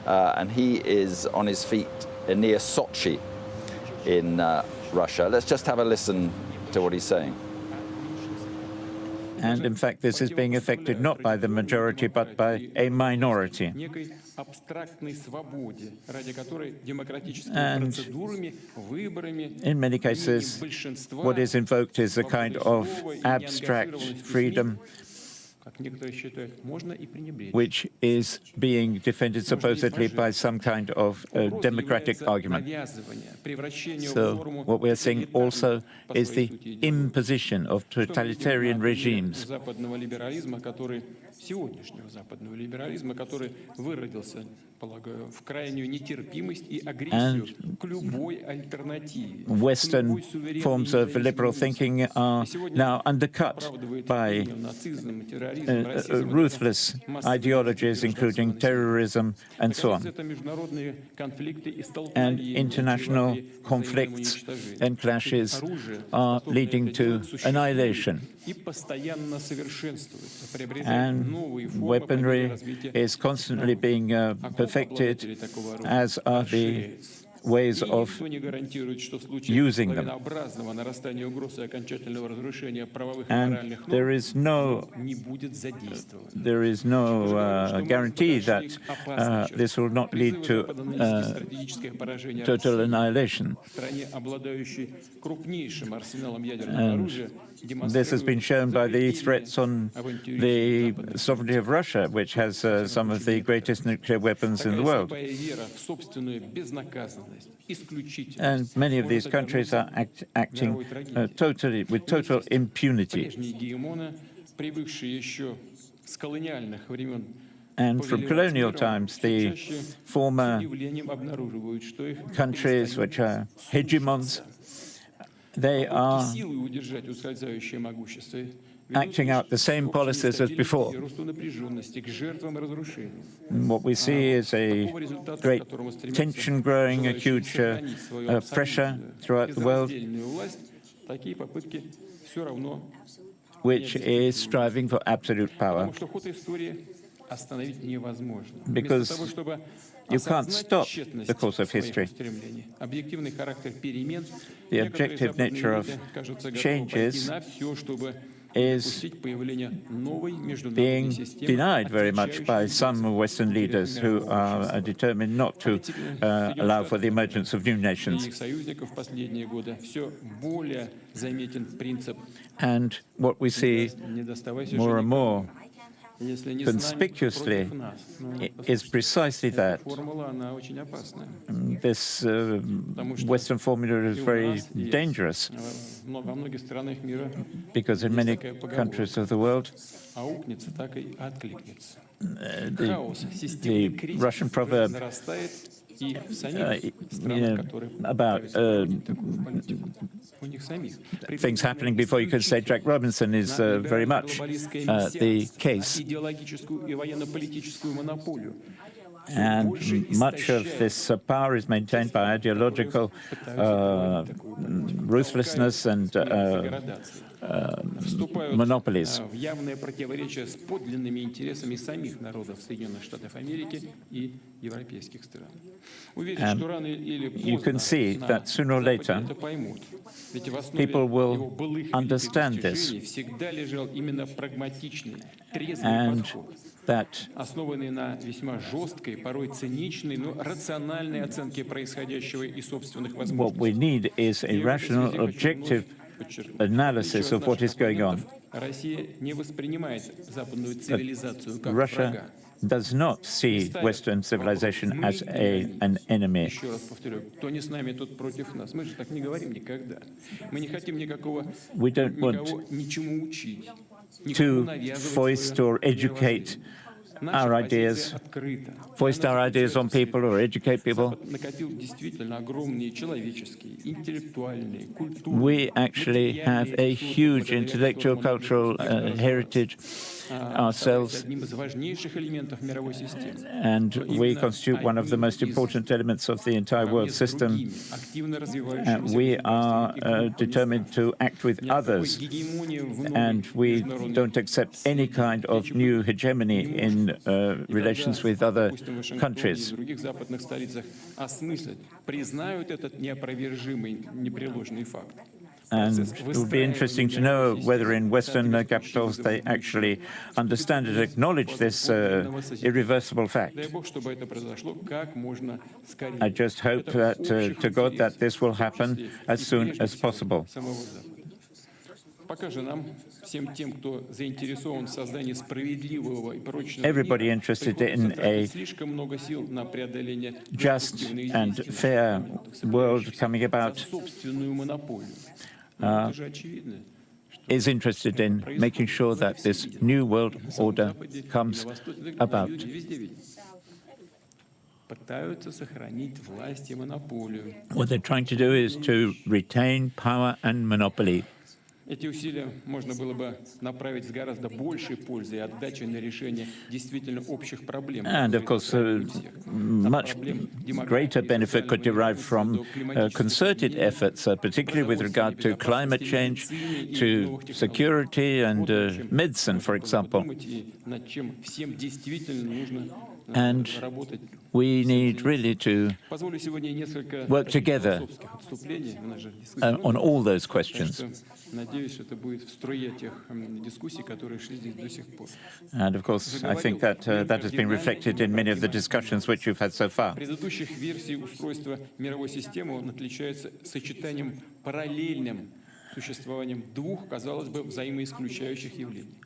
and he is on his feet near Sochi in Russia. Let's just have a listen to what he's saying. And in fact, this is being affected not by the majority, but by a minority. And in many cases, what is invoked is a kind of abstract freedom, which is being defended supposedly by some kind of democratic argument. So what we're seeing also is the imposition of totalitarian regimes. And Western forms of liberal thinking are now undercut by ruthless ideologies, including terrorism and so on. And international conflicts and clashes are leading to annihilation. And weaponry is constantly being perfected, as are the ways of using them. And there is no guarantee that this will not lead to total annihilation. And this has been shown by the threats on the sovereignty of Russia, which has some of the greatest nuclear weapons in the world. And many of these countries are acting with total impunity. And from colonial times, the former countries which are hegemons, they are acting out the same policies as before. And what we see is a great tension growing, a huge pressure throughout the world, which is striving for absolute power. Because you can't stop the course of history. The objective nature of changes is being denied very much by some Western leaders who are determined not to allow for the emergence of new nations. And what we see more and more conspicuously is precisely that. This Western formula is very dangerous because in many countries of the world, the Russian proverb about things happening before you can say Jack Robinson is very much the case. And much of this power is maintained by ideological ruthlessness and monopolies. And you can see that sooner or later people will understand this, and that what we need is a rational, objective analysis of what is going on. Russia does not see Western civilization as an enemy. We don't want to foist or educate our ideas, foist our ideas on people or educate people. We actually have a huge intellectual, cultural heritage ourselves, and we constitute one of the most important elements of the entire world system. We are determined to act with others, and we don't accept any kind of new hegemony in in relations with other countries. And it would be interesting to know whether in Western capitals they actually understand and acknowledge this irreversible fact. I just hope that, to God, that this will happen as soon as possible. Everybody interested in a just and fair world coming about is interested in making sure that this new world order comes about. What they're trying to do is to retain power and monopoly. Эти усилия можно было бы направить с гораздо большей пользой и отдачей на решение действительно общих проблем. And of course, much greater benefit could derive from concerted efforts, particularly with regard to climate change, to security and medicine, for example. And we need really to work together on all those questions. And of course, I think that that has been reflected in many of the discussions which you've had so far. Предыдущих версий устройства мировой системы он отличается сочетанием параллельным существованием двух, казалось бы, взаимоисключающих явлений.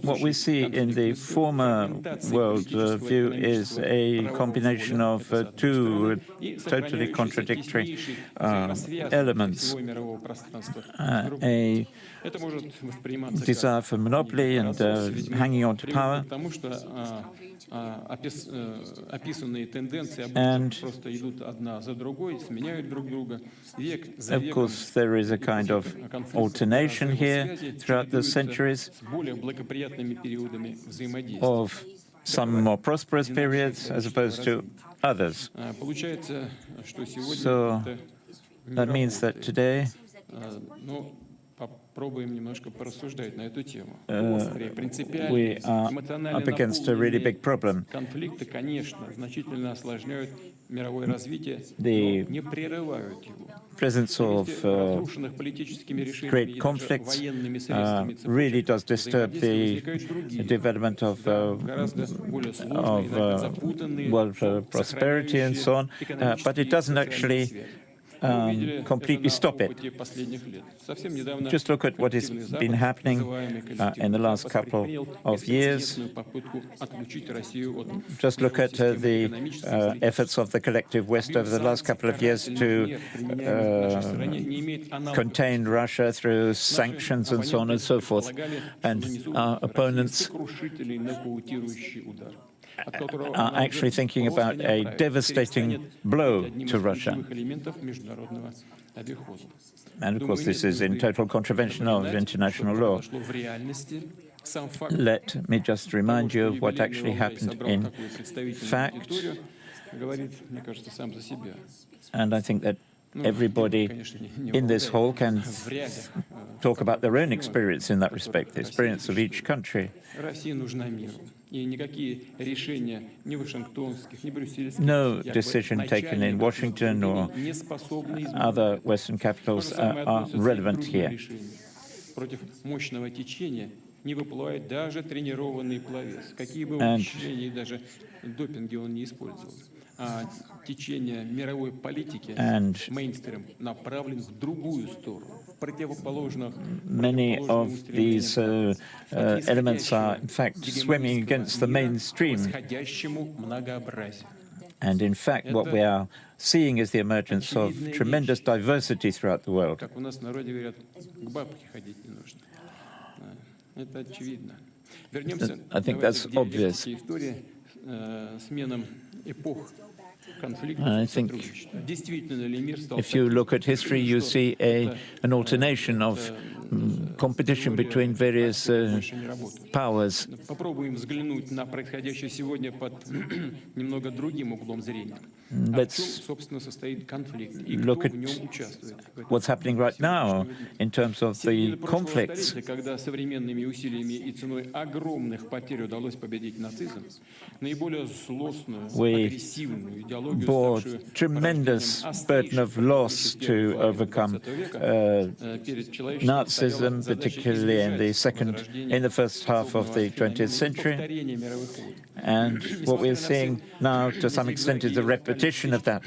What we see in the former world view is a combination of two totally contradictory elements. A desire for monopoly and hanging on to power. And of course, there is a kind of alternation here throughout the centuries of some more prosperous periods as opposed to others. So that means that today we are up against a really big problem. The presence of great conflicts really does disturb the development of world prosperity and so on, but it doesn't actually completely stop it. Just look at what has been happening in the last couple of years. Just look at the efforts of the collective West over the last couple of years to contain Russia through sanctions and so on and so forth. And our opponents are actually thinking about a devastating blow to Russia. And of course, this is in total contravention of international law. Let me just remind you of what actually happened in fact. And I think that everybody in this hall can talk about their own experience in that respect, the experience of each country. No decision taken in Washington or other Western capitals are relevant here. And many of these elements are, in fact, swimming against the mainstream. And in fact, what we are seeing is the emergence of tremendous diversity throughout the world. I think that's obvious. I think if you look at history, you see an alternation of competition between various powers. Попробуем взглянуть на происходящее сегодня под немного другим углом зрения. В чем, собственно, состоит конфликт и кто в нем участвует? What's happening right now in terms of the conflicts. Когда современными усилиями и ценой огромных потерь удалось победить нацизм, наиболее злостную, агрессивную идеологию, bore ставшую tremendous burden of loss to overcome Nazism, particularly in the first half of the 20th century. And what we're seeing now, to some extent, is a repetition of that.